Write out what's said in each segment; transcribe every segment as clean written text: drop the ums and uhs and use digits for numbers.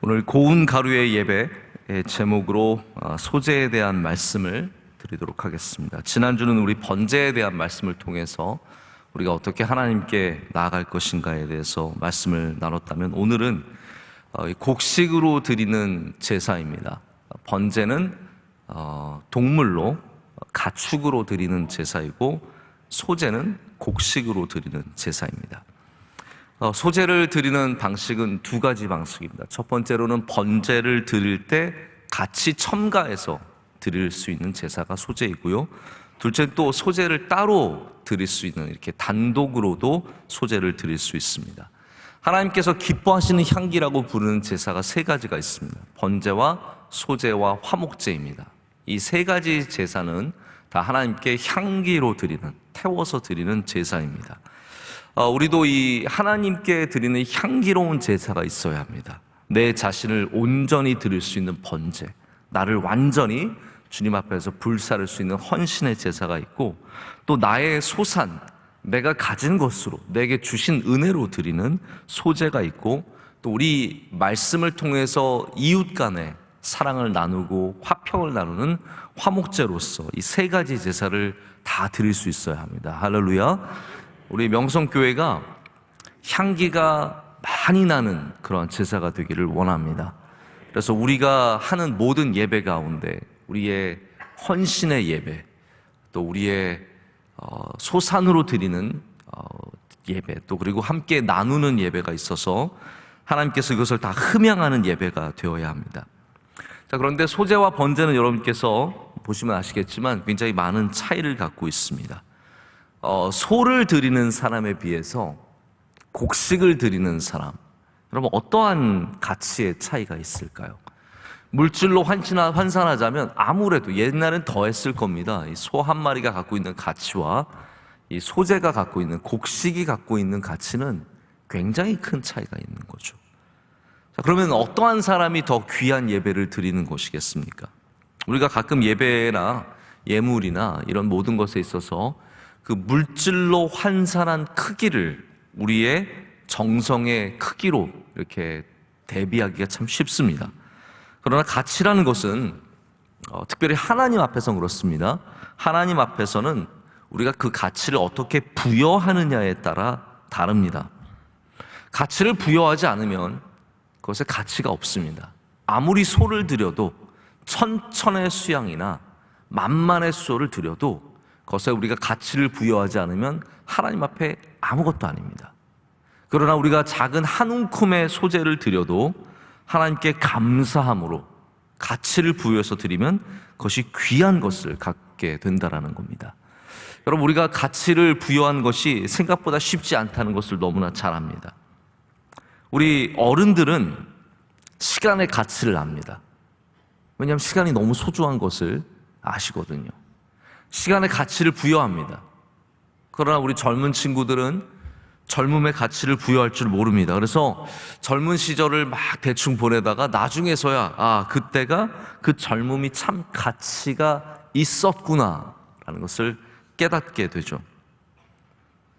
오늘 고운 가루의 예배의 제목으로 소재에 대한 말씀을 드리도록 하겠습니다. 지난주는 우리 번제에 대한 말씀을 통해서 우리가 어떻게 하나님께 나아갈 것인가에 대해서 말씀을 나눴다면, 오늘은 곡식으로 드리는 제사입니다. 번제는 동물로 가축으로 드리는 제사이고, 소제는 곡식으로 드리는 제사입니다. 소제를 드리는 방식은 두 가지 방식입니다. 첫 번째로는 번제를 드릴 때 같이 첨가해서 드릴 수 있는 제사가 소제이고요. 둘째는 또 소제를 따로 드릴 수 있는, 이렇게 단독으로도 소제를 드릴 수 있습니다. 하나님께서 기뻐하시는 향기라고 부르는 제사가 세 가지가 있습니다. 번제와 소제와 화목제입니다. 이 세 가지 제사는 다 하나님께 향기로 드리는, 태워서 드리는 제사입니다. 우리도 이 하나님께 드리는 향기로운 제사가 있어야 합니다. 내 자신을 온전히 드릴 수 있는 번제, 나를 완전히 주님 앞에서 불사를 수 있는 헌신의 제사가 있고, 또 나의 소산, 내가 가진 것으로 내게 주신 은혜로 드리는 소제가 있고, 또 우리 말씀을 통해서 이웃 간에 사랑을 나누고 화평을 나누는 화목제로서 이 세 가지 제사를 다 드릴 수 있어야 합니다. 할렐루야. 우리 명성교회가 향기가 많이 나는 그런 제사가 되기를 원합니다. 그래서 우리가 하는 모든 예배 가운데 우리의 헌신의 예배, 또 우리의 소산으로 드리는 예배, 또 그리고 함께 나누는 예배가 있어서 하나님께서 이것을 다 흠양하는 예배가 되어야 합니다. 자, 그런데 소제와 번제는 여러분께서 보시면 아시겠지만 굉장히 많은 차이를 갖고 있습니다. 소를 드리는 사람에 비해서 곡식을 드리는 사람, 여러분 어떠한 가치의 차이가 있을까요? 물질로 환산하자면 아무래도 옛날엔 더했을 겁니다. 이 소 한 마리가 갖고 있는 가치와 이 소제가 갖고 있는, 곡식이 갖고 있는 가치는 굉장히 큰 차이가 있는 거죠. 자, 그러면 어떠한 사람이 더 귀한 예배를 드리는 것이겠습니까? 우리가 가끔 예배나 예물이나 이런 모든 것에 있어서 그 물질로 환산한 크기를 우리의 정성의 크기로 이렇게 대비하기가 참 쉽습니다. 그러나 가치라는 것은 특별히 하나님 앞에서는 그렇습니다. 하나님 앞에서는 우리가 그 가치를 어떻게 부여하느냐에 따라 다릅니다. 가치를 부여하지 않으면 그것에 가치가 없습니다. 아무리 소를 드려도, 천천의 수양이나 만만의 소를 드려도 그것에 우리가 가치를 부여하지 않으면 하나님 앞에 아무것도 아닙니다. 그러나 우리가 작은 한 움큼의 소재를 드려도 하나님께 감사함으로 가치를 부여해서 드리면 그것이 귀한 것을 갖게 된다는 겁니다. 여러분, 우리가 가치를 부여한 것이 생각보다 쉽지 않다는 것을 너무나 잘 압니다. 우리 어른들은 시간의 가치를 압니다. 왜냐하면 시간이 너무 소중한 것을 아시거든요. 시간의 가치를 부여합니다. 그러나 우리 젊은 친구들은 젊음의 가치를 부여할 줄 모릅니다. 그래서 젊은 시절을 막 대충 보내다가 나중에서야 그때가 그 젊음이 참 가치가 있었구나 라는 것을 깨닫게 되죠.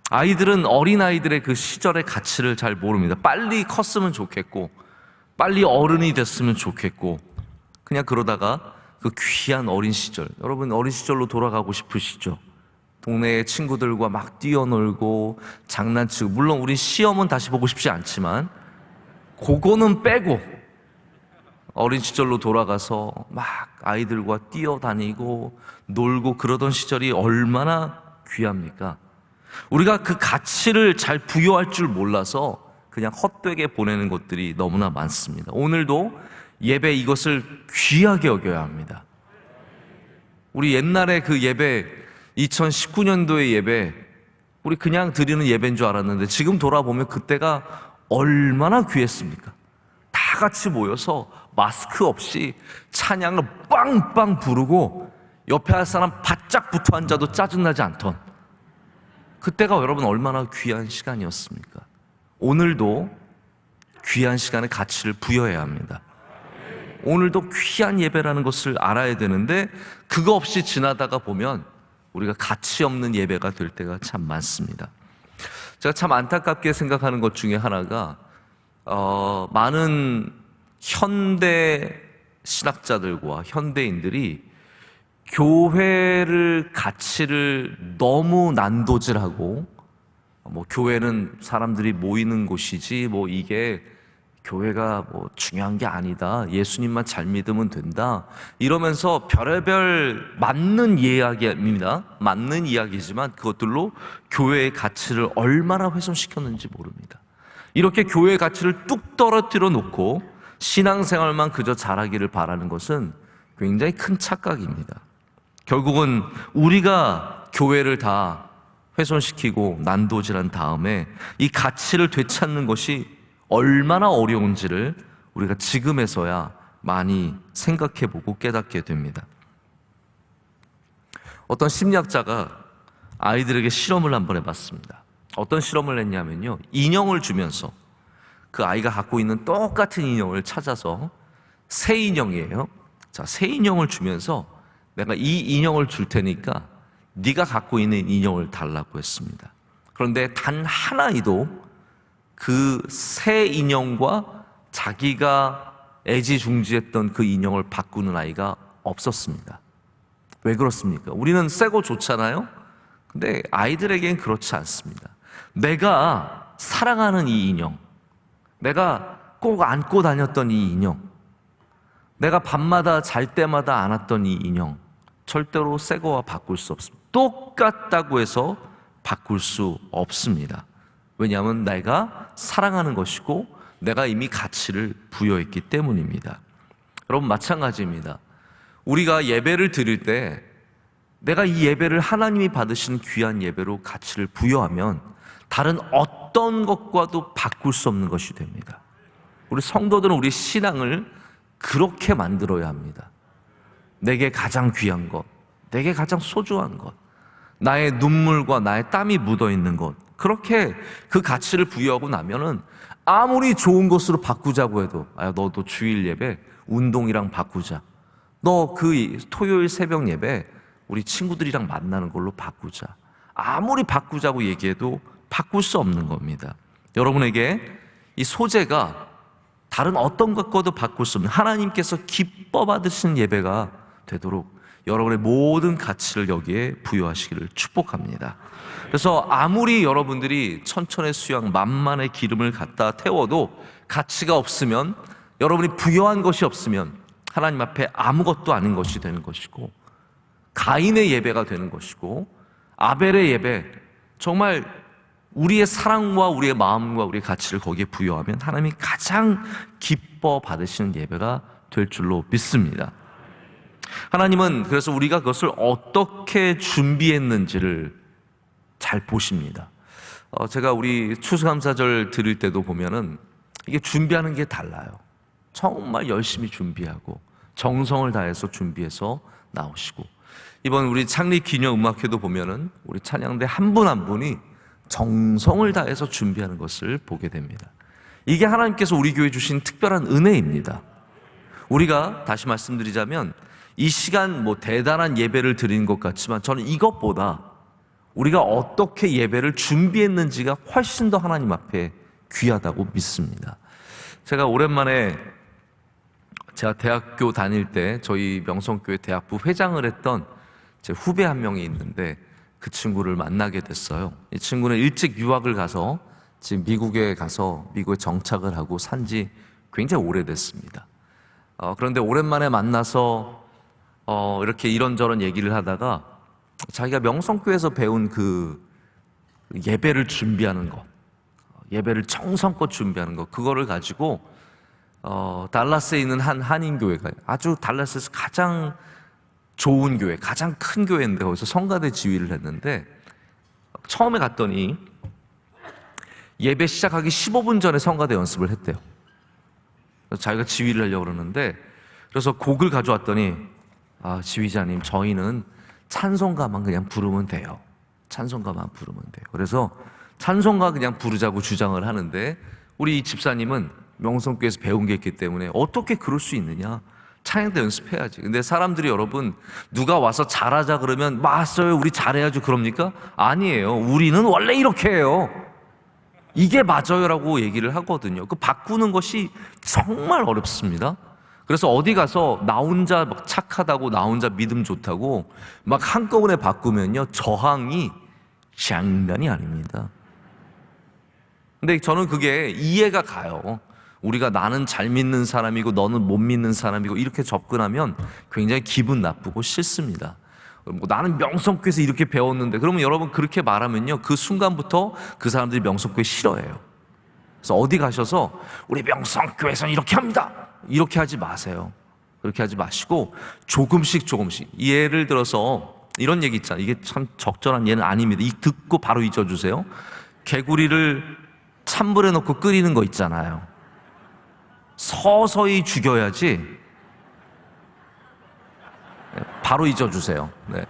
아이들은 어린아이들의 그 시절의 가치를 잘 모릅니다. 빨리 컸으면 좋겠고, 빨리 어른이 됐으면 좋겠고, 그냥 그러다가 그 귀한 어린 시절, 여러분 어린 시절로 돌아가고 싶으시죠? 동네의 친구들과 막 뛰어놀고 장난치고, 물론 우리 시험은 다시 보고 싶지 않지만 그거는 빼고 어린 시절로 돌아가서 막 아이들과 뛰어다니고 놀고 그러던 시절이 얼마나 귀합니까? 우리가 그 가치를 잘 부여할 줄 몰라서 그냥 헛되게 보내는 것들이 너무나 많습니다. 오늘도 예배, 이것을 귀하게 여겨야 합니다. 우리 옛날에 그 예배, 2019년도의 예배, 우리 그냥 드리는 예배인 줄 알았는데 지금 돌아보면 그때가 얼마나 귀했습니까? 다 같이 모여서 마스크 없이 찬양을 빵빵 부르고 옆에 할 사람 바짝 붙어 앉아도 짜증나지 않던 그때가 여러분 얼마나 귀한 시간이었습니까? 오늘도 귀한 시간의 가치를 부여해야 합니다. 오늘도 귀한 예배라는 것을 알아야 되는데, 그거 없이 지나다가 보면 우리가 가치 없는 예배가 될 때가 참 많습니다. 제가 참 안타깝게 생각하는 것 중에 하나가 많은 현대 신학자들과 현대인들이 교회를 가치를 너무 난도질하고 교회는 사람들이 모이는 곳이지 이게 교회가 중요한 게 아니다. 예수님만 잘 믿으면 된다. 이러면서 별의별 맞는 이야기입니다. 맞는 이야기지만 그것들로 교회의 가치를 얼마나 훼손시켰는지 모릅니다. 이렇게 교회의 가치를 뚝 떨어뜨려 놓고 신앙생활만 그저 잘하기를 바라는 것은 굉장히 큰 착각입니다. 결국은 우리가 교회를 다 훼손시키고 난도질한 다음에 이 가치를 되찾는 것이 얼마나 어려운지를 우리가 지금에서야 많이 생각해보고 깨닫게 됩니다. 어떤 심리학자가 아이들에게 실험을 한번 해봤습니다. 어떤 실험을 했냐면요, 인형을 주면서 그 아이가 갖고 있는 똑같은 인형을 찾아서 새 인형이에요. 자, 새 인형을 주면서 내가 이 인형을 줄 테니까 네가 갖고 있는 인형을 달라고 했습니다. 그런데 단 한 아이도 그 새 인형과 자기가 애지중지했던 그 인형을 바꾸는 아이가 없었습니다. 왜 그렇습니까? 우리는 새 거 좋잖아요? 근데 아이들에겐 그렇지 않습니다. 내가 사랑하는 이 인형, 내가 꼭 안고 다녔던 이 인형, 내가 밤마다 잘 때마다 안았던 이 인형, 절대로 새 거와 바꿀 수 없습니다. 똑같다고 해서 바꿀 수 없습니다. 왜냐하면 내가 사랑하는 것이고 내가 이미 가치를 부여했기 때문입니다. 여러분, 마찬가지입니다. 우리가 예배를 드릴 때 내가 이 예배를 하나님이 받으시는 귀한 예배로 가치를 부여하면 다른 어떤 것과도 바꿀 수 없는 것이 됩니다. 우리 성도들은 우리 신앙을 그렇게 만들어야 합니다. 내게 가장 귀한 것, 내게 가장 소중한 것, 나의 눈물과 나의 땀이 묻어있는 것, 그렇게 그 가치를 부여하고 나면은 아무리 좋은 것으로 바꾸자고 해도, 너도 주일 예배 운동이랑 바꾸자, 너 그 토요일 새벽 예배 우리 친구들이랑 만나는 걸로 바꾸자, 아무리 바꾸자고 얘기해도 바꿀 수 없는 겁니다. 여러분에게 이 소재가 다른 어떤 것과도 바꿀 수 없는 하나님께서 기뻐 받으시는 예배가 되도록 여러분의 모든 가치를 여기에 부여하시기를 축복합니다. 그래서 아무리 여러분들이 천천의 수양 만만의 기름을 갖다 태워도 가치가 없으면, 여러분이 부여한 것이 없으면 하나님 앞에 아무것도 아닌 것이 되는 것이고, 가인의 예배가 되는 것이고, 아벨의 예배, 정말 우리의 사랑과 우리의 마음과 우리의 가치를 거기에 부여하면 하나님이 가장 기뻐 받으시는 예배가 될 줄로 믿습니다. 하나님은 그래서 우리가 그것을 어떻게 준비했는지를 잘 보십니다. 제가 우리 추수감사절 드릴 때도 보면은 이게 준비하는 게 달라요. 정말 열심히 준비하고 정성을 다해서 준비해서 나오시고, 이번 우리 창립 기념 음악회도 보면은 우리 찬양대 한 분 한 분이 정성을 다해서 준비하는 것을 보게 됩니다. 이게 하나님께서 우리 교회에 주신 특별한 은혜입니다. 우리가 다시 말씀드리자면 이 시간 대단한 예배를 드리는 것 같지만 저는 이것보다 우리가 어떻게 예배를 준비했는지가 훨씬 더 하나님 앞에 귀하다고 믿습니다. 제가 오랜만에 제가 대학교 다닐 때 저희 명성교회 대학부 회장을 했던 제 후배 한 명이 있는데 그 친구를 만나게 됐어요. 이 친구는 일찍 유학을 가서 지금 미국에 정착을 하고 산지 굉장히 오래됐습니다. 그런데 오랜만에 만나서 이렇게 이런저런 얘기를 하다가 자기가 명성교회에서 배운 그 예배를 준비하는 것, 예배를 정성껏 준비하는 것, 그거를 가지고 달라스에 있는 한 한인교회가 아주 달라스에서 가장 좋은 교회, 가장 큰 교회인데 거기서 성가대 지휘를 했는데, 처음에 갔더니 예배 시작하기 15분 전에 성가대 연습을 했대요. 그래서 자기가 지휘를 하려고 그러는데, 그래서 곡을 가져왔더니 지휘자님, 저희는 찬송가만 그냥 부르면 돼요. 찬송가만 부르면 돼요. 그래서 찬송가 그냥 부르자고 주장을 하는데, 우리 집사님은 명성교회에서 배운 게 있기 때문에 어떻게 그럴 수 있느냐, 찬양대 연습해야지. 근데 사람들이, 여러분, 누가 와서 잘하자 그러면 맞아요, 우리 잘해야죠 그럽니까? 아니에요. 우리는 원래 이렇게 해요. 이게 맞아요라고 얘기를 하거든요. 그 바꾸는 것이 정말 어렵습니다. 그래서 어디 가서 나 혼자 막 착하다고, 나 혼자 믿음 좋다고 막 한꺼번에 바꾸면요, 저항이 장난이 아닙니다. 근데 저는 그게 이해가 가요. 우리가 나는 잘 믿는 사람이고 너는 못 믿는 사람이고 이렇게 접근하면 굉장히 기분 나쁘고 싫습니다. 뭐 나는 명성교회에서 이렇게 배웠는데, 그러면 여러분 그렇게 말하면요, 그 순간부터 그 사람들이 명성교회 싫어해요. 그래서 어디 가셔서 우리 명성교회에서는 이렇게 합니다, 이렇게 하지 마세요. 그렇게 하지 마시고 조금씩 예를 들어서 이런 얘기 있잖아요. 이게 참 적절한 예는 아닙니다. 이 듣고 바로 잊어주세요. 개구리를 찬물에 넣고 끓이는 거 있잖아요. 서서히 죽여야지. 바로 잊어주세요. 네.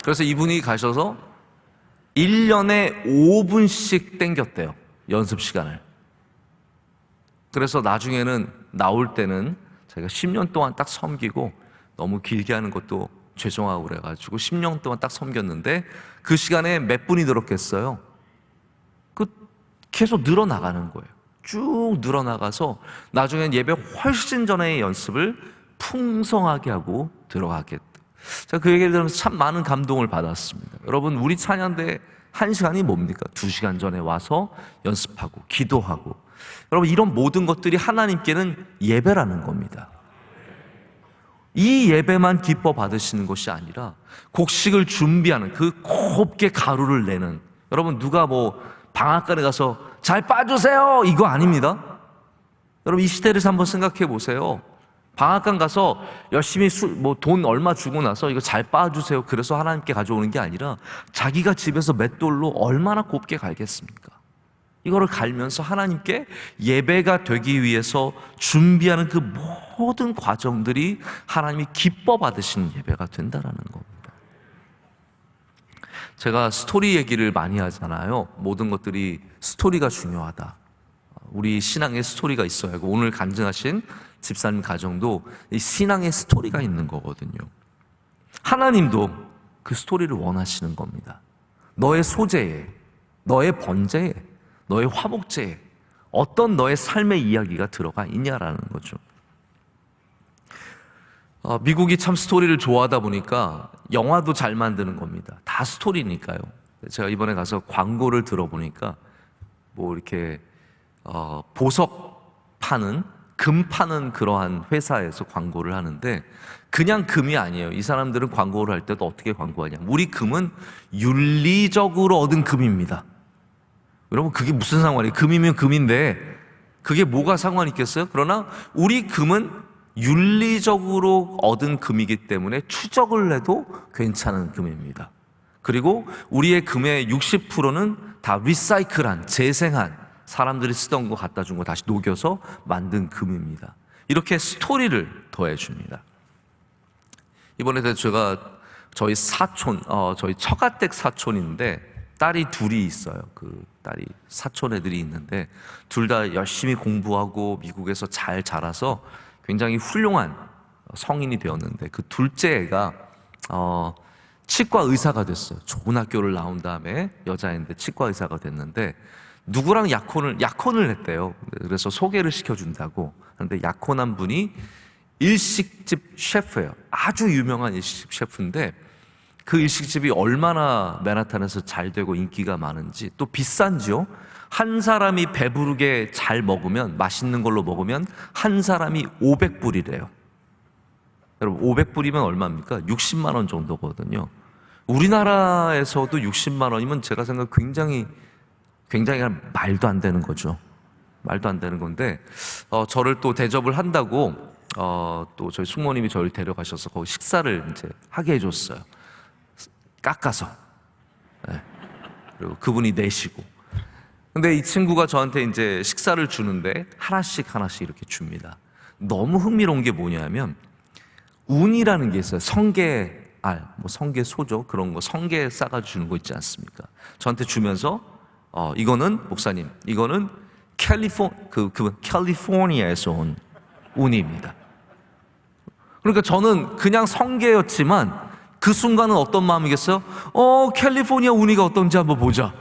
그래서 이분이 가셔서 1년에 5분씩 땡겼대요, 연습 시간을. 그래서 나중에는 나올 때는 자기가 10년 동안 딱 섬기고, 너무 길게 하는 것도 죄송하고 그래가지고 10년 동안 딱 섬겼는데 그 시간에 몇 분이 늘었겠어요? 계속 늘어나가는 거예요. 쭉 늘어나가서 나중엔 예배 훨씬 전에 연습을 풍성하게 하고 들어가겠다. 제가 그 얘기를 들으면서 참 많은 감동을 받았습니다. 여러분, 우리 찬양대 1시간이 뭡니까? 2시간 전에 와서 연습하고 기도하고, 여러분 이런 모든 것들이 하나님께는 예배라는 겁니다. 이 예배만 기뻐 받으시는 것이 아니라 곡식을 준비하는, 그 곱게 가루를 내는, 여러분 누가 뭐 방앗간에 가서 잘 빠주세요 이거 아닙니다. 여러분 이 시대를 한번 생각해 보세요. 방앗간 가서 열심히 뭐 돈 얼마 주고 나서 이거 잘 빠주세요 그래서 하나님께 가져오는 게 아니라 자기가 집에서 맷돌로 얼마나 곱게 갈겠습니까? 이거를 갈면서 하나님께 예배가 되기 위해서 준비하는 그 모든 과정들이 하나님이 기뻐 받으시는 예배가 된다라는 겁니다. 제가 스토리 얘기를 많이 하잖아요. 모든 것들이 스토리가 중요하다. 우리 신앙에 스토리가 있어야 하고, 오늘 간증하신 집사님 가정도 이 신앙의 스토리가 있는 거거든요. 하나님도 그 스토리를 원하시는 겁니다. 너의 소재에, 너의 번제에, 너의 화목제에 어떤 너의 삶의 이야기가 들어가 있냐라는 거죠. 미국이 참 스토리를 좋아하다 보니까 영화도 잘 만드는 겁니다. 다 스토리니까요. 제가 이번에 가서 광고를 들어보니까 뭐 이렇게 보석 파는, 금 파는 그러한 회사에서 광고를 하는데, 그냥 금이 아니에요. 이 사람들은 광고를 할 때도 어떻게 광고하냐, 우리 금은 윤리적으로 얻은 금입니다. 여러분 그게 무슨 상관이에요? 금이면 금인데 그게 뭐가 상관이 있겠어요? 그러나 우리 금은 윤리적으로 얻은 금이기 때문에 추적을 해도 괜찮은 금입니다. 그리고 우리의 금의 60%는 다 리사이클한, 재생한, 사람들이 쓰던 거 갖다 준 거 다시 녹여서 만든 금입니다. 이렇게 스토리를 더해줍니다. 이번에도 제가 저희 사촌, 저희 처가댁 사촌인데 딸이 둘이 있어요. 그 딸이 사촌 애들이 있는데 둘 다 열심히 공부하고 미국에서 잘 자라서 굉장히 훌륭한 성인이 되었는데, 그 둘째 애가 치과 의사가 됐어요. 좋은 학교를 나온 다음에 여자인데 치과 의사가 됐는데 누구랑 약혼을 했대요. 그래서 소개를 시켜준다고 하는데 약혼한 분이 일식집 셰프예요. 아주 유명한 일식집 셰프인데 그 일식집이 얼마나 맨하탄에서 잘 되고 인기가 많은지, 또 비싼지요. 한 사람이 배부르게 잘 먹으면, 맛있는 걸로 먹으면 한 사람이 500불이래요. 여러분 500불이면 얼마입니까? 60만 원 정도거든요. 우리나라에서도 60만 원이면 제가 생각 굉장히 말도 안 되는 거죠. 말도 안 되는 건데 저를 또 대접을 한다고 또 저희 숙모님이 저를 데려가셔서 거기 식사를 이제 하게 해줬어요. 깎아서. 네. 그리고 그분이 내시고. 근데 이 친구가 저한테 이제 식사를 주는데 하나씩 이렇게 줍니다. 너무 흥미로운 게 뭐냐면 운이라는 게 있어요. 성게알, 뭐 성게소죠. 그런 거 성게 싸가 주는 거 있지 않습니까? 저한테 주면서 이거는 목사님, 이거는 캘리포니아에서 온 운입니다. 그러니까 저는 그냥 성게였지만 그 순간은 어떤 마음이겠어요? 캘리포니아 운이가 어떤지 한번 보자.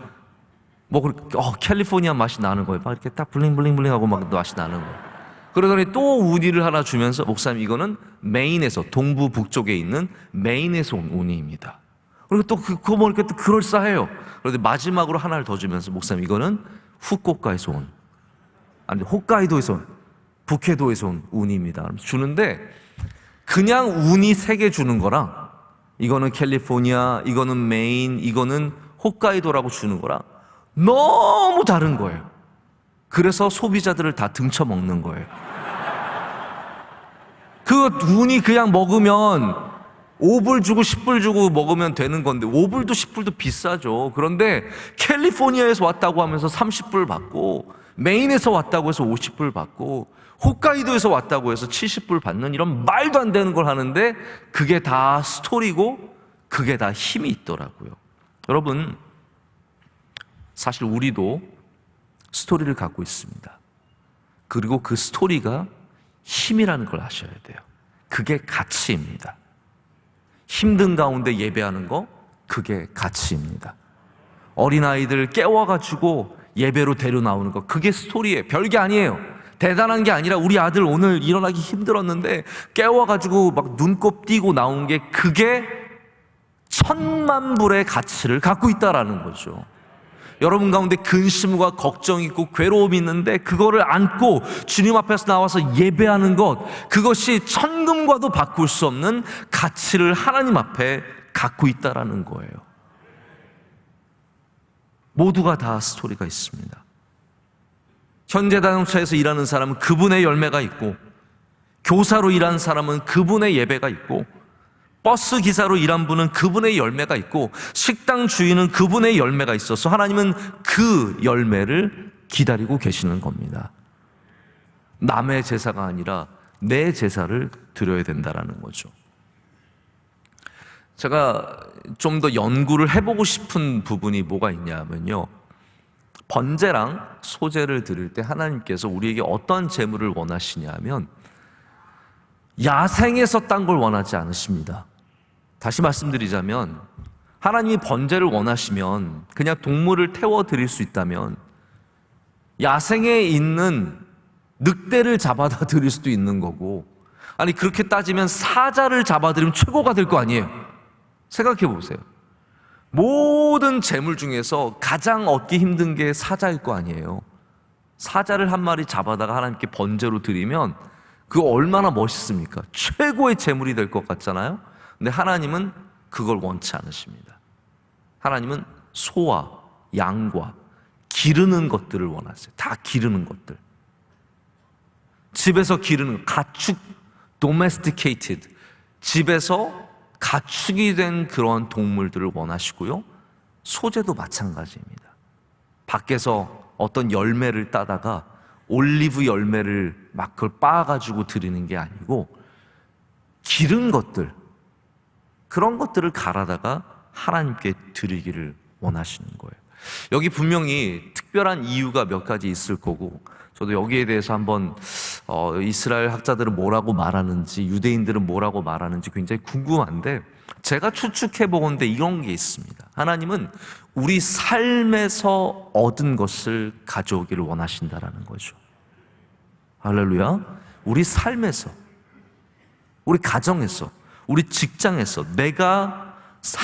캘리포니아 맛이 나는 거예요. 막 이렇게 딱 블링블링블링하고 막 맛이 나는 거예요. 그러더니 또 우니를 하나 주면서 목사님 이거는 메인에서 동부 북쪽에 있는 메인에서 온 우니입니다. 그리고 또 그거 먹으니까 또 그럴싸해요. 그런데 마지막으로 하나를 더 주면서 목사님 이거는 후쿠오카에서 온, 아니 홋카이도에서 온, 북해도에서 온 우니입니다. 주는데 그냥 우니 3개 주는 거랑 이거는 캘리포니아, 이거는 메인, 이거는 홋카이도라고 주는 거랑 너무 다른 거예요. 그래서 소비자들을 다 등쳐먹는 거예요. 그 우니 그냥 먹으면 5불 주고 10불 주고 먹으면 되는 건데 5불도 10불도 비싸죠. 그런데 캘리포니아에서 왔다고 하면서 30불 받고 메인에서 왔다고 해서 50불 받고 홋카이도에서 왔다고 해서 70불 받는 이런 말도 안 되는 걸 하는데 그게 다 스토리고 그게 다 힘이 있더라고요. 여러분, 사실 우리도 스토리를 갖고 있습니다. 그리고 그 스토리가 힘이라는 걸 아셔야 돼요. 그게 가치입니다. 힘든 가운데 예배하는 거, 그게 가치입니다. 어린아이들 깨워가지고 예배로 데려 나오는 거, 그게 스토리예요. 별게 아니에요. 대단한 게 아니라 우리 아들 오늘 일어나기 힘들었는데 깨워가지고 막 눈곱 띄고 나온 게 그게 1000만 불의 가치를 갖고 있다라는 거죠. 여러분 가운데 근심과 걱정이 있고 괴로움이 있는데 그거를 안고 주님 앞에서 나와서 예배하는 것, 그것이 천금과도 바꿀 수 없는 가치를 하나님 앞에 갖고 있다라는 거예요. 모두가 다 스토리가 있습니다. 현대자동차에서 일하는 사람은 그분의 열매가 있고, 교사로 일하는 사람은 그분의 예배가 있고, 버스 기사로 일한 분은 그분의 열매가 있고, 식당 주인은 그분의 열매가 있어서 하나님은 그 열매를 기다리고 계시는 겁니다. 남의 제사가 아니라 내 제사를 드려야 된다는 거죠. 제가 좀 더 연구를 해보고 싶은 부분이 뭐가 있냐면요, 번제랑 소제를 드릴 때 하나님께서 우리에게 어떤 제물을 원하시냐면 야생에서 딴 걸 원하지 않으십니다. 다시 말씀드리자면 하나님이 번제를 원하시면 그냥 동물을 태워 드릴 수 있다면 야생에 있는 늑대를 잡아다 드릴 수도 있는 거고, 아니 그렇게 따지면 사자를 잡아드리면 최고가 될 거 아니에요. 생각해 보세요. 모든 제물 중에서 가장 얻기 힘든 게 사자일 거 아니에요. 사자를 한 마리 잡아다가 하나님께 번제로 드리면 그거 얼마나 멋있습니까? 최고의 제물이 될 것 같잖아요. 근데 하나님은 그걸 원치 않으십니다. 하나님은 소와 양과 기르는 것들을 원하세요. 다 기르는 것들. 집에서 기르는 가축, domesticated, 집에서 가축이 된 그런 동물들을 원하시고요, 소제도 마찬가지입니다. 밖에서 어떤 열매를 따다가 올리브 열매를 막 그걸 빻아가지고 드리는 게 아니고 기른 것들, 그런 것들을 갈아다가 하나님께 드리기를 원하시는 거예요. 여기 분명히 특별한 이유가 몇 가지 있을 거고, 저도 여기에 대해서 한번 이스라엘 학자들은 뭐라고 말하는지, 유대인들은 뭐라고 말하는지 굉장히 궁금한데, 제가 추측해 보건대 이런 게 있습니다. 하나님은 우리 삶에서 얻은 것을 가져오기를 원하신다라는 거죠. 할렐루야. 우리 삶에서, 우리 가정에서, 우리 직장에서, 내가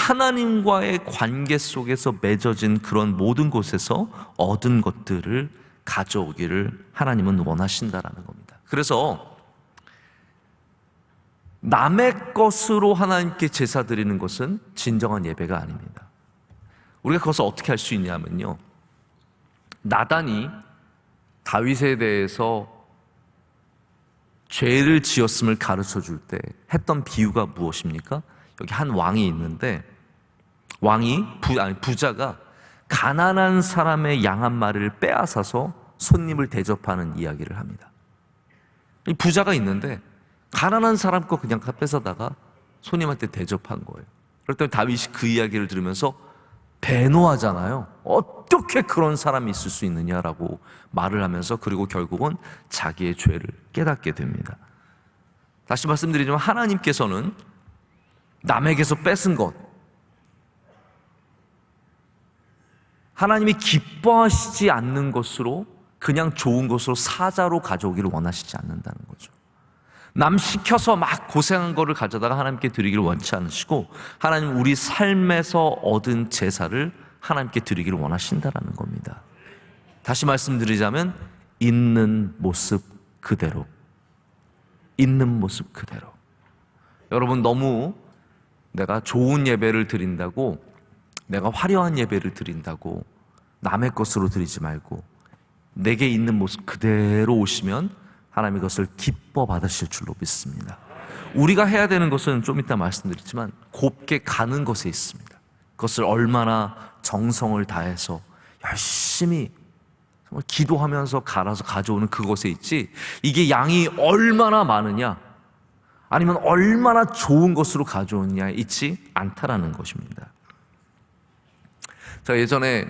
하나님과의 관계 속에서 맺어진 그런 모든 곳에서 얻은 것들을 가져오기를 하나님은 원하신다라는 겁니다. 그래서 남의 것으로 하나님께 제사 드리는 것은 진정한 예배가 아닙니다. 우리가 그것을 어떻게 할 수 있냐면요, 나단이 다윗에 대해서 죄를 지었음을 가르쳐 줄 때 했던 비유가 무엇입니까? 여기 한 왕이 있는데, 부자가 가난한 사람의 양 한 마리를 빼앗아서 손님을 대접하는 이야기를 합니다. 이 부자가 있는데 가난한 사람 거 그냥 뺏어다가 손님한테 대접한 거예요. 그랬더니 다윗이 그 이야기를 들으면서 배노하잖아요. 어떻게 그런 사람이 있을 수 있느냐라고 말을 하면서, 그리고 결국은 자기의 죄를 깨닫게 됩니다. 다시 말씀드리지만 하나님께서는 남에게서 뺏은 것, 하나님이 기뻐하시지 않는 것으로, 그냥 좋은 것으로 사자로 가져오기를 원하시지 않는다는 거죠. 남 시켜서 막 고생한 거를 가져다가 하나님께 드리기를 원치 않으시고, 하나님 우리 삶에서 얻은 제사를 하나님께 드리기를 원하신다라는 겁니다. 다시 말씀드리자면 있는 모습 그대로, 있는 모습 그대로. 여러분, 너무 내가 좋은 예배를 드린다고, 내가 화려한 예배를 드린다고 남의 것으로 드리지 말고 내게 있는 모습 그대로 오시면 하나님이 그것을 기뻐 받으실 줄로 믿습니다. 우리가 해야 되는 것은 좀 이따 말씀드리지만 곱게 가는 것에 있습니다. 그것을 얼마나 정성을 다해서 열심히 정말 기도하면서 갈아서 가져오는 그것에 있지, 이게 양이 얼마나 많으냐 아니면 얼마나 좋은 것으로 가져오느냐에 있지 않다라는 것입니다. 제가 예전에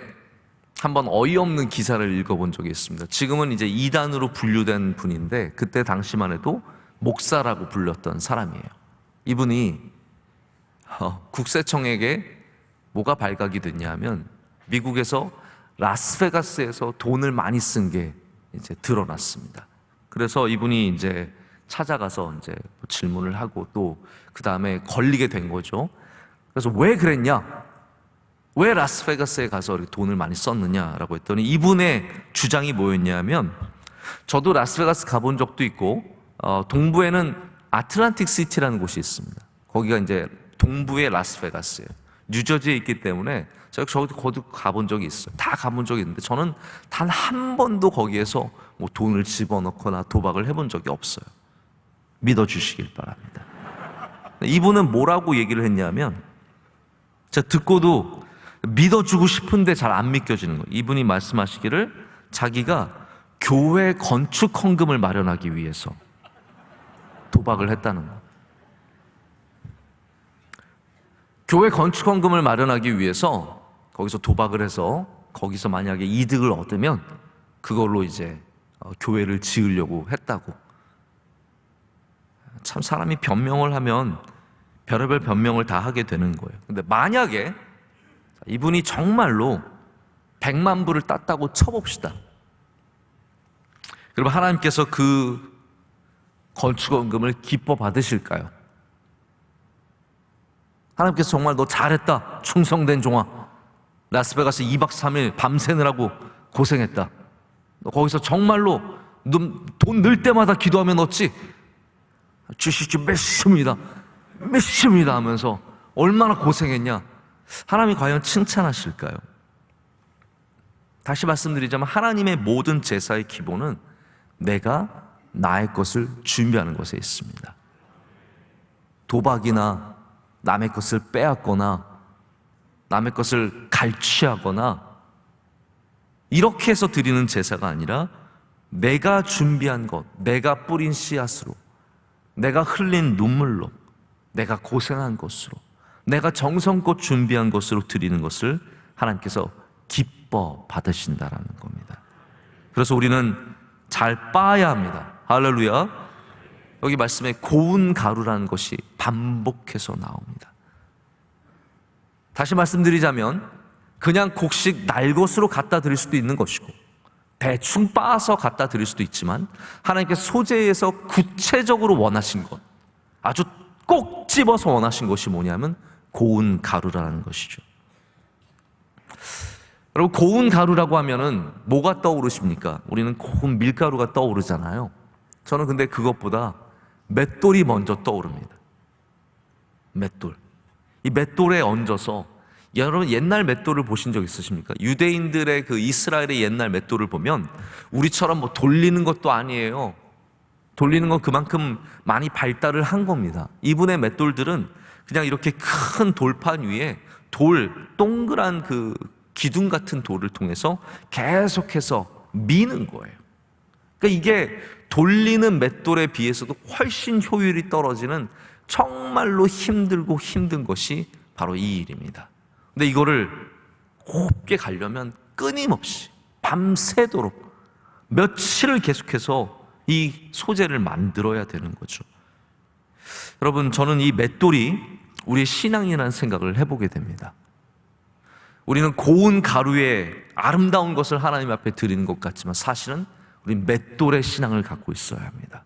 한번 어이없는 기사를 읽어본 적이 있습니다. 지금은 이제 이단으로 분류된 분인데, 그때 당시만 해도 목사라고 불렸던 사람이에요. 이분이 국세청에게 뭐가 발각이 됐냐면, 미국에서 라스베가스에서 돈을 많이 쓴 게 이제 드러났습니다. 그래서 이분이 이제 찾아가서 이제 질문을 하고 또 그 다음에 걸리게 된 거죠. 그래서 왜 그랬냐? 왜 라스베가스에 가서 이렇게 돈을 많이 썼느냐라고 했더니, 이분의 주장이 뭐였냐면, 저도 라스베가스 가본 적도 있고 동부에는 아틀란틱 시티라는 곳이 있습니다. 거기가 이제 동부의 라스베가스예요. 뉴저지에 있기 때문에 제가 거기 가본 적이 있어요. 다 가본 적이 있는데 저는 단 한 번도 거기에서 뭐 돈을 집어넣거나 도박을 해본 적이 없어요. 믿어주시길 바랍니다. 이분은 뭐라고 얘기를 했냐면, 제가 듣고도 믿어주고 싶은데 잘 안 믿겨지는 거예요. 이분이 말씀하시기를 자기가 교회 건축 헌금을 마련하기 위해서 도박을 했다는 거예요. 교회 건축 헌금을 마련하기 위해서 거기서 도박을 해서 거기서 만약에 이득을 얻으면 그걸로 이제 교회를 지으려고 했다고. 참, 사람이 변명을 하면 별의별 변명을 다 하게 되는 거예요. 근데 만약에 이분이 정말로 100만 불을 땄다고 쳐봅시다. 그럼 하나님께서 그 건축원금을 기뻐 받으실까요? 하나님께서 정말 너 잘했다, 충성된 종아, 라스베가스 2박 3일 밤새느라고 고생했다, 너 거기서 정말로 돈 늘 때마다 기도하면 얻지? 주시주 몇십니다 하면서 얼마나 고생했냐, 하나님이 과연 칭찬하실까요? 다시 말씀드리자면 하나님의 모든 제사의 기본은 내가 나의 것을 준비하는 것에 있습니다. 도박이나 남의 것을 빼앗거나 남의 것을 갈취하거나 이렇게 해서 드리는 제사가 아니라, 내가 준비한 것, 내가 뿌린 씨앗으로, 내가 흘린 눈물로, 내가 고생한 것으로, 내가 정성껏 준비한 것으로 드리는 것을 하나님께서 기뻐 받으신다라는 겁니다. 그래서 우리는 잘 빻아야 합니다. 할렐루야. 여기 말씀에 고운 가루라는 것이 반복해서 나옵니다. 다시 말씀드리자면 그냥 곡식 날 것으로 갖다 드릴 수도 있는 것이고, 대충 빻아서 갖다 드릴 수도 있지만, 하나님께서 소재에서 구체적으로 원하신 것, 아주 꼭 집어서 원하신 것이 뭐냐면 고운 가루라는 것이죠. 여러분, 고운 가루라고 하면은 뭐가 떠오르십니까? 우리는 고운 밀가루가 떠오르잖아요. 저는 근데 그것보다 맷돌이 먼저 떠오릅니다. 맷돌. 이 맷돌에 얹어서, 여러분 옛날 맷돌을 보신 적 있으십니까? 유대인들의 그 이스라엘의 옛날 맷돌을 보면 우리처럼 뭐 돌리는 것도 아니에요. 돌리는 건 그만큼 많이 발달을 한 겁니다. 이분의 맷돌들은 그냥 이렇게 큰 돌판 위에 동그란 그 기둥 같은 돌을 통해서 계속해서 미는 거예요. 그러니까 이게 돌리는 맷돌에 비해서도 훨씬 효율이 떨어지는 정말로 힘들고 힘든 것이 바로 이 일입니다. 근데 이거를 곱게 가려면 끊임없이 밤새도록 며칠을 계속해서 이 소재를 만들어야 되는 거죠. 여러분, 저는 이 맷돌이 우리의 신앙이라는 생각을 해보게 됩니다. 우리는 고운 가루에 아름다운 것을 하나님 앞에 드리는 것 같지만 사실은 우리는 맷돌의 신앙을 갖고 있어야 합니다.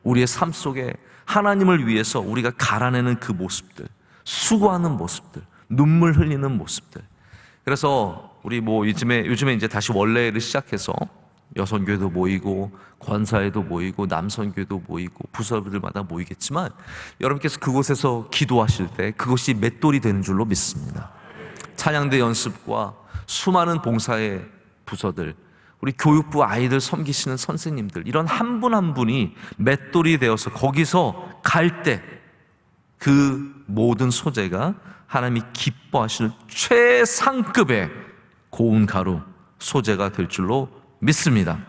우리의 삶 속에 하나님을 위해서 우리가 갈아내는 그 모습들, 수고하는 모습들, 눈물 흘리는 모습들. 그래서 우리 요즘에 이제 다시 원래를 시작해서 여선교회도 모이고 권사회도 모이고 남선교회도 모이고 부서들마다 모이겠지만 여러분께서 그곳에서 기도하실 때 그것이 맷돌이 되는 줄로 믿습니다. 찬양대 연습과 수많은 봉사의 부서들, 우리 교육부 아이들 섬기시는 선생님들, 이런 한 분 한 분이 맷돌이 되어서 거기서 갈 때 그 모든 소재가 하나님이 기뻐하시는 최상급의 고운 가루 소재가 될 줄로 믿습니다.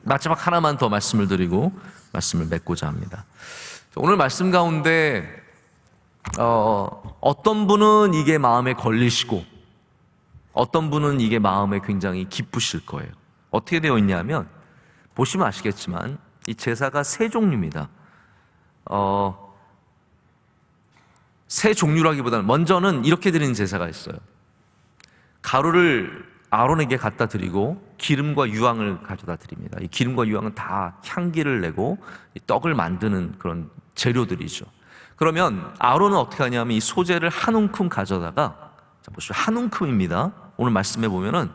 마지막 하나만 더 말씀을 드리고 말씀을 맺고자 합니다. 오늘 말씀 가운데 어떤 분은 이게 마음에 걸리시고 어떤 분은 이게 마음에 굉장히 기쁘실 거예요. 어떻게 되어 있냐면 보시면 아시겠지만 이 제사가 세 종류입니다. 세 종류라기보다는 먼저는 이렇게 드리는 제사가 있어요. 가루를 아론에게 갖다 드리고 기름과 유황을 가져다 드립니다. 이 기름과 유황은 다 향기를 내고 이 떡을 만드는 그런 재료들이죠. 그러면 아론은 어떻게 하냐면 이 소재를 한 움큼 가져다가, 자 보시죠, 한 움큼입니다. 오늘 말씀해 보면은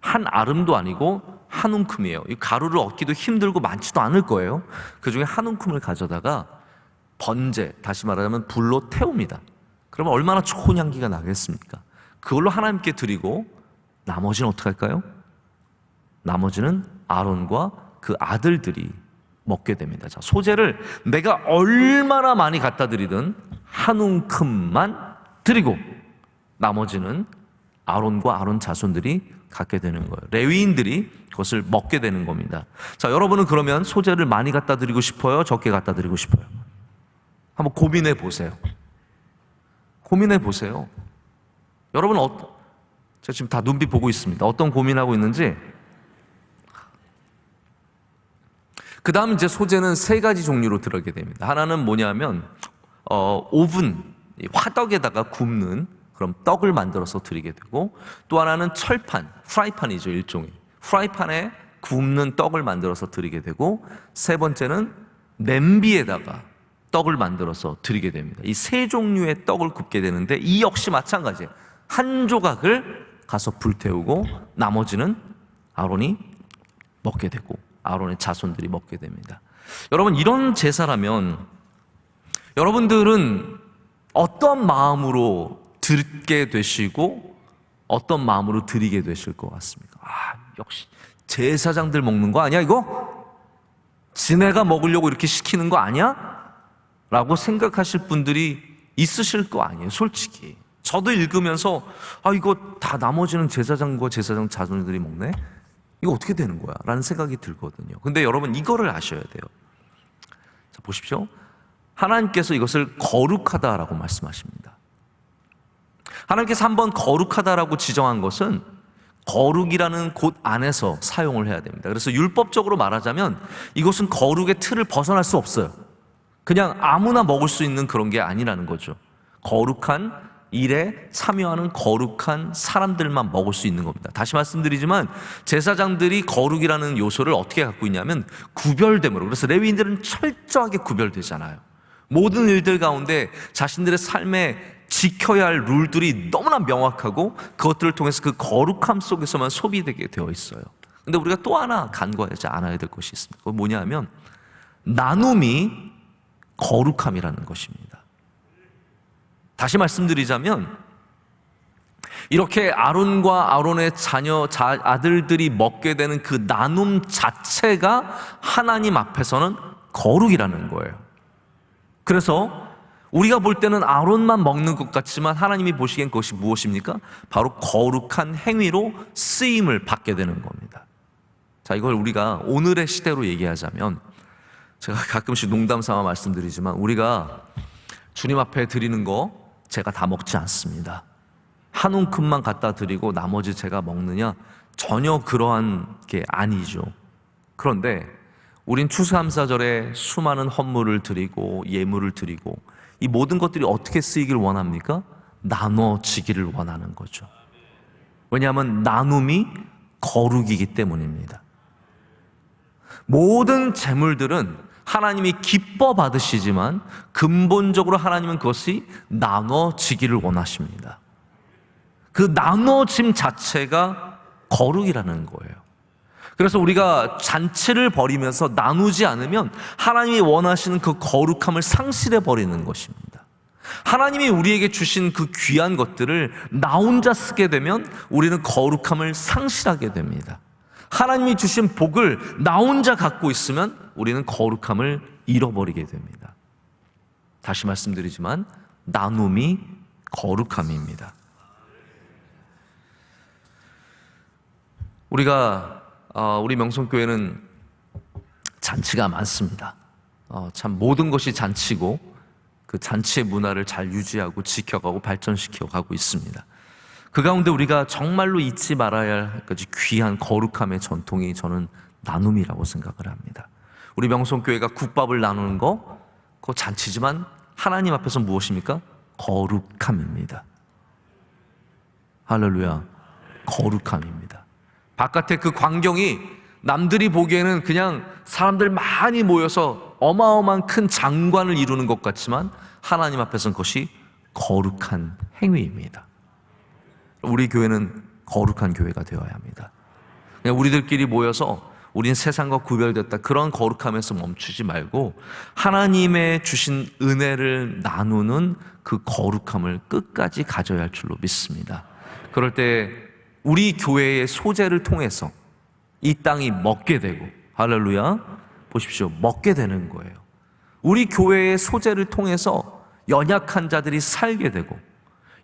한 아름도 아니고 한 움큼이에요. 이 가루를 얻기도 힘들고 많지도 않을 거예요. 그 중에 한 움큼을 가져다가 번제, 다시 말하자면 불로 태웁니다. 그러면 얼마나 좋은 향기가 나겠습니까? 그걸로 하나님께 드리고 나머지는 어떻게 할까요? 나머지는 아론과 그 아들들이 먹게 됩니다. 자, 소재를 내가 얼마나 많이 갖다 드리든 한 움큼만 드리고 나머지는 아론과 아론 자손들이 갖게 되는 거예요. 레위인들이 그것을 먹게 되는 겁니다. 자, 여러분은 그러면 소재를 많이 갖다 드리고 싶어요? 적게 갖다 드리고 싶어요? 한번 고민해 보세요. 고민해 보세요. 여러분 제가 지금 다 눈빛 보고 있습니다. 어떤 고민하고 있는지. 그 다음 이제 소재는 세 가지 종류로 들어가게 됩니다. 하나는 뭐냐면 오븐, 화덕에다가 굽는 그럼 떡을 만들어서 드리게 되고, 또 하나는 철판, 프라이팬이죠, 일종의. 프라이팬에 굽는 떡을 만들어서 드리게 되고, 세 번째는 냄비에다가 떡을 만들어서 드리게 됩니다. 이 세 종류의 떡을 굽게 되는데 이 역시 마찬가지예요. 한 조각을 가서 불태우고 나머지는 아론이 먹게 되고 아론의 자손들이 먹게 됩니다. 여러분, 이런 제사라면 여러분들은 어떤 마음으로 듣게 되시고 어떤 마음으로 드리게 되실 것 같습니까? 역시 제사장들 먹는 거 아니야 이거? 지네가 먹으려고 이렇게 시키는 거 아니야? 라고 생각하실 분들이 있으실 거 아니에요, 솔직히. 저도 읽으면서 이거 다 나머지는 제사장과 제사장 자손들이 먹네? 이거 어떻게 되는 거야? 라는 생각이 들거든요. 근데 여러분, 이거를 아셔야 돼요. 자, 보십시오. 하나님께서 이것을 거룩하다라고 말씀하십니다. 하나님께서 한번 거룩하다라고 지정한 것은 거룩이라는 곳 안에서 사용을 해야 됩니다. 그래서 율법적으로 말하자면 이것은 거룩의 틀을 벗어날 수 없어요. 그냥 아무나 먹을 수 있는 그런 게 아니라는 거죠. 거룩한 일에 참여하는 거룩한 사람들만 먹을 수 있는 겁니다. 다시 말씀드리지만 제사장들이 거룩이라는 요소를 어떻게 갖고 있냐면 구별됨으로. 그래서 레위인들은 철저하게 구별되잖아요. 모든 일들 가운데 자신들의 삶에 지켜야 할 룰들이 너무나 명확하고 그것들을 통해서 그 거룩함 속에서만 소비되게 되어 있어요. 근데 우리가 또 하나 간과하지 않아야 될 것이 있습니다. 그건 뭐냐면 나눔이 거룩함이라는 것입니다. 다시 말씀드리자면 이렇게 아론과 아론의 아들들이 먹게 되는 그 나눔 자체가 하나님 앞에서는 거룩이라는 거예요. 그래서 우리가 볼 때는 아론만 먹는 것 같지만 하나님이 보시기엔 그것이 무엇입니까? 바로 거룩한 행위로 쓰임을 받게 되는 겁니다. 자, 이걸 우리가 오늘의 시대로 얘기하자면, 제가 가끔씩 농담 삼아 말씀드리지만 우리가 주님 앞에 드리는 거 제가 다 먹지 않습니다. 한 움큼만 갖다 드리고 나머지 제가 먹느냐? 전혀 그러한 게 아니죠. 그런데 우린 추수감사절에 수많은 헌물을 드리고 예물을 드리고 이 모든 것들이 어떻게 쓰이기를 원합니까? 나눠지기를 원하는 거죠. 왜냐하면 나눔이 거룩이기 때문입니다. 모든 재물들은 하나님이 기뻐 받으시지만 근본적으로 하나님은 그것이 나눠지기를 원하십니다. 그 나눠짐 자체가 거룩이라는 거예요. 그래서 우리가 잔치를 벌이면서 나누지 않으면 하나님이 원하시는 그 거룩함을 상실해 버리는 것입니다. 하나님이 우리에게 주신 그 귀한 것들을 나 혼자 쓰게 되면 우리는 거룩함을 상실하게 됩니다. 하나님이 주신 복을 나 혼자 갖고 있으면 우리는 거룩함을 잃어버리게 됩니다. 다시 말씀드리지만 나눔이 거룩함입니다. 우리 명성교회는 잔치가 많습니다. 참 모든 것이 잔치고 그 잔치의 문화를 잘 유지하고 지켜가고 발전시켜 가고 있습니다. 그 가운데 우리가 정말로 잊지 말아야 할 까지 귀한 거룩함의 전통이 저는 나눔이라고 생각을 합니다. 우리 명성교회가 국밥을 나누는 거 그거 잔치지만 하나님 앞에서 무엇입니까? 거룩함입니다. 할렐루야. 거룩함입니다. 바깥의 그 광경이 남들이 보기에는 그냥 사람들 많이 모여서 어마어마한 큰 장관을 이루는 것 같지만 하나님 앞에서는 그것이 거룩한 행위입니다. 우리 교회는 거룩한 교회가 되어야 합니다. 그냥 우리들끼리 모여서 우린 세상과 구별됐다 그런 거룩함에서 멈추지 말고 하나님의 주신 은혜를 나누는 그 거룩함을 끝까지 가져야 할 줄로 믿습니다. 그럴 때 우리 교회의 소재를 통해서 이 땅이 먹게 되고, 할렐루야, 보십시오, 먹게 되는 거예요. 우리 교회의 소재를 통해서 연약한 자들이 살게 되고,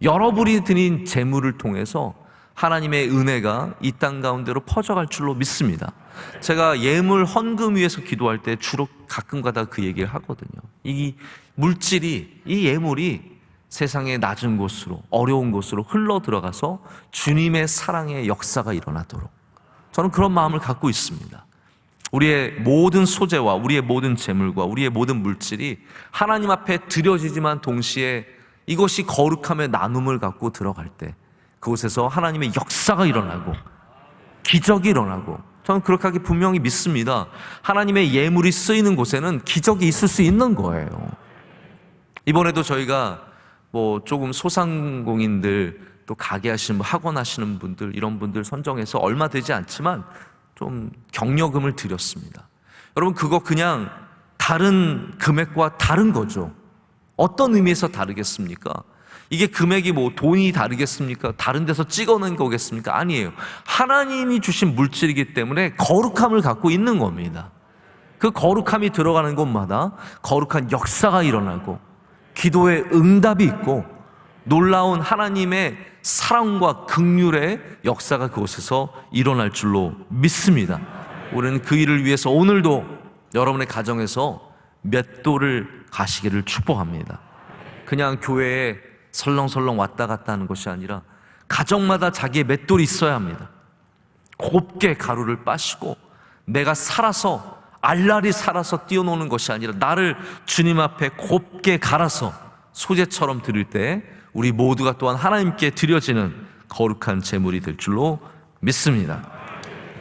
여러분이 드린 재물을 통해서 하나님의 은혜가 이 땅 가운데로 퍼져갈 줄로 믿습니다. 제가 예물 헌금 위해서 기도할 때 주로 가끔가다 그 얘기를 하거든요. 이 물질이, 이 예물이 세상의 낮은 곳으로, 어려운 곳으로 흘러 들어가서 주님의 사랑의 역사가 일어나도록 저는 그런 마음을 갖고 있습니다. 우리의 모든 소재와 우리의 모든 재물과 우리의 모든 물질이 하나님 앞에 드려지지만 동시에 이것이 거룩함의 나눔을 갖고 들어갈 때 그곳에서 하나님의 역사가 일어나고 기적이 일어나고, 저는 그렇게 하기 분명히 믿습니다. 하나님의 예물이 쓰이는 곳에는 기적이 있을 수 있는 거예요. 이번에도 저희가 조금 소상공인들, 또 가게 하시는 분, 학원 하시는 분들, 이런 분들 선정해서 얼마 되지 않지만 좀 격려금을 드렸습니다. 여러분, 그거 그냥 다른 금액과 다른 거죠. 어떤 의미에서 다르겠습니까? 이게 금액이 돈이 다르겠습니까? 다른 데서 찍어낸 거겠습니까? 아니에요. 하나님이 주신 물질이기 때문에 거룩함을 갖고 있는 겁니다. 그 거룩함이 들어가는 곳마다 거룩한 역사가 일어나고 기도의 응답이 있고 놀라운 하나님의 사랑과 긍휼의 역사가 그곳에서 일어날 줄로 믿습니다. 우리는 그 일을 위해서 오늘도 여러분의 가정에서 맷돌을 가시기를 축복합니다. 그냥 교회에 설렁설렁 왔다 갔다 하는 것이 아니라 가정마다 자기의 맷돌이 있어야 합니다. 곱게 가루를 빠시고 내가 살아서 알랄이 살아서 뛰어노는 것이 아니라 나를 주님 앞에 곱게 갈아서 소재처럼 드릴 때 우리 모두가 또한 하나님께 드려지는 거룩한 제물이 될 줄로 믿습니다.